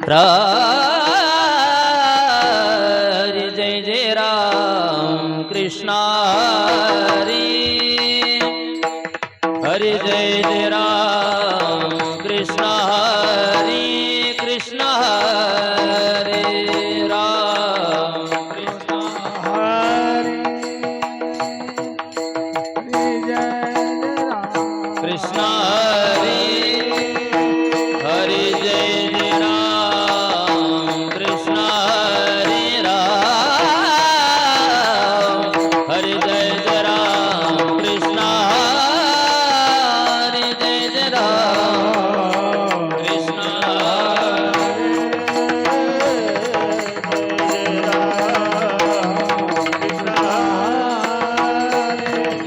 हरी जय जय राम कृष्ण हरी हरी जय जय राम कृष्ण हरी कृष्ण हरे राम कृष्ण हरी कृष्ण हरी हरी जय जय राम कृष्ण हरे राम हरि जय जय राम कृष्ण हरि जय जय राम कृष्ण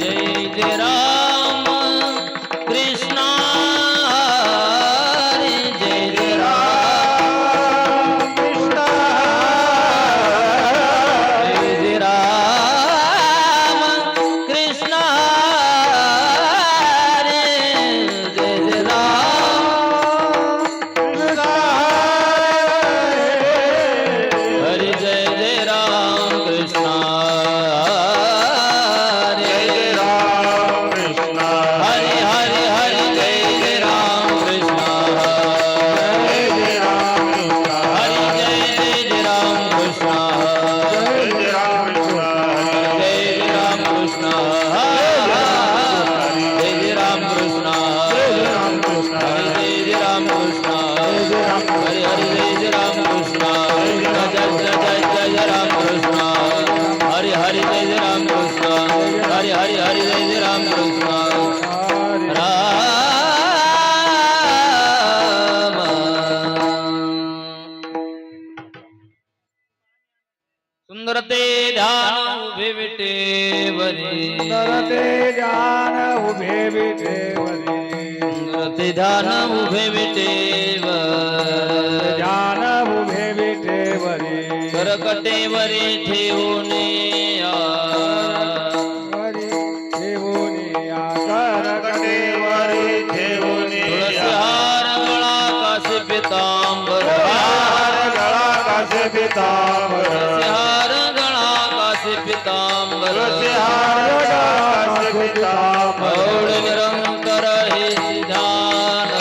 जय जय राम कृष्ण हरि जय जय राम जय जय राम कृष्ण हरि जय जय राम हरि जय जय राम कृष्ण हरि हरि हरि जय जय राम कृष्ण हरि जय जय राम कृष्ण जय जय राम कृष्ण जय जय राम कृष्ण हरि जय जय राम कृष्ण हरि हरि जय जय राम कृष्ण जय जय जय राम कृष्ण हरि हरि जय जय राम कृष्ण हरि हरि हरि जय जय राम कृष्ण राम सुंदर ते ध्यान उभे विटेवरी ते जान उभे विठेवरी सुंदर ते ध्यान उभे विटेवर जान उभे विठेवरी करकटेवरी ठेवून तुळसी हार गळा कासे पितांबर तुळसी हार गळा कासे पितांबर गौड निरंतर हे ध्यान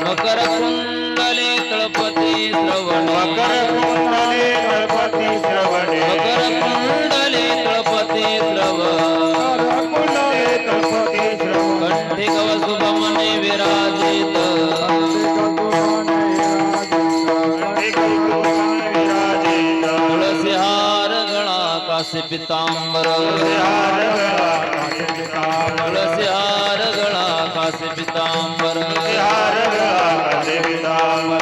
मकर कुंडले तळपती श्रवण मकर कुंडले तळपती श्रवण कंठी कवसुभमने विराजित तुळसी हार गळा कासे पितांबर तुळसी हार गळा कासे पितांबर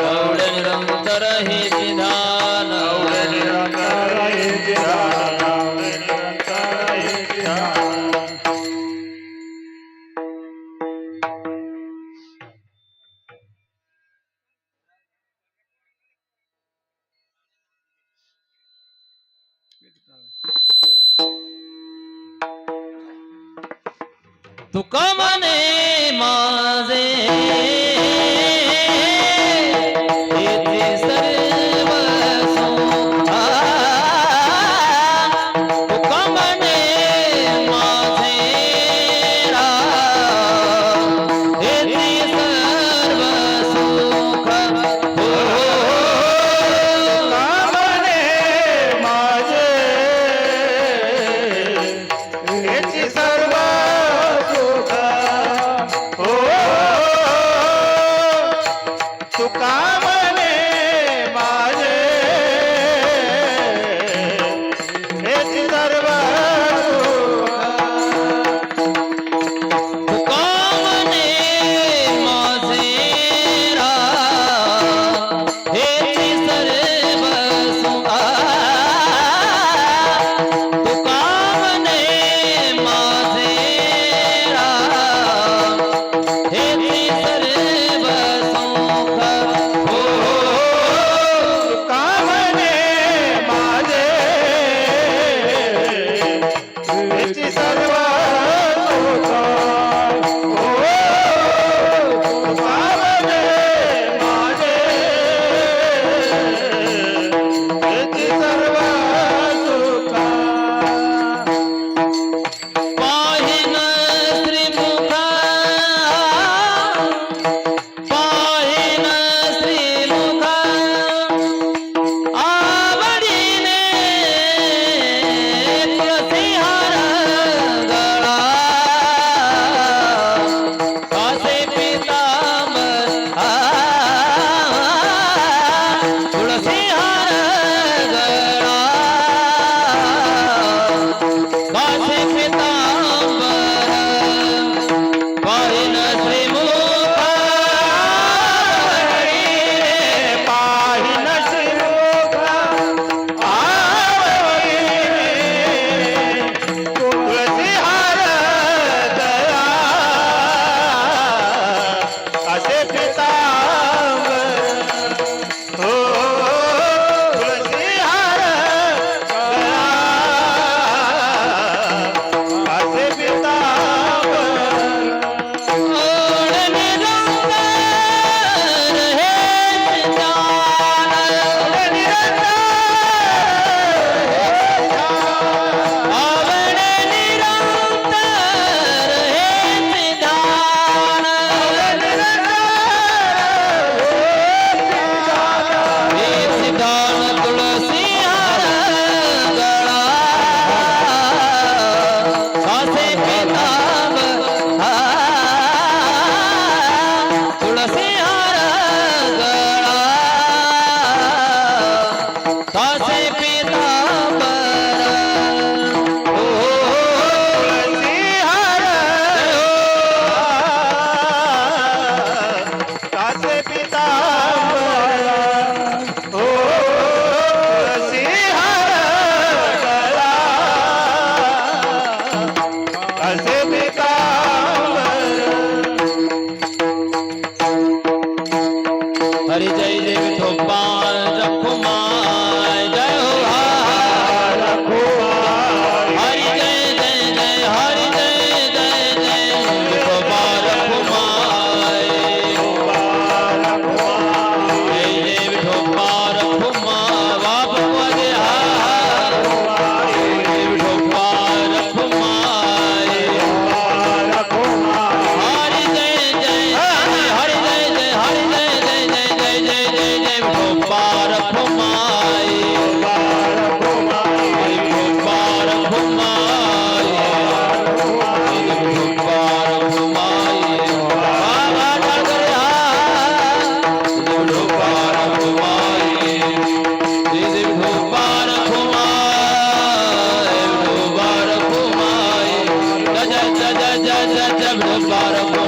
गौड निरंतर हे विधान तुका मने माझे येथे सर्व सुख तुका मने माझे राम येथे सर्व सुख हो विठोबार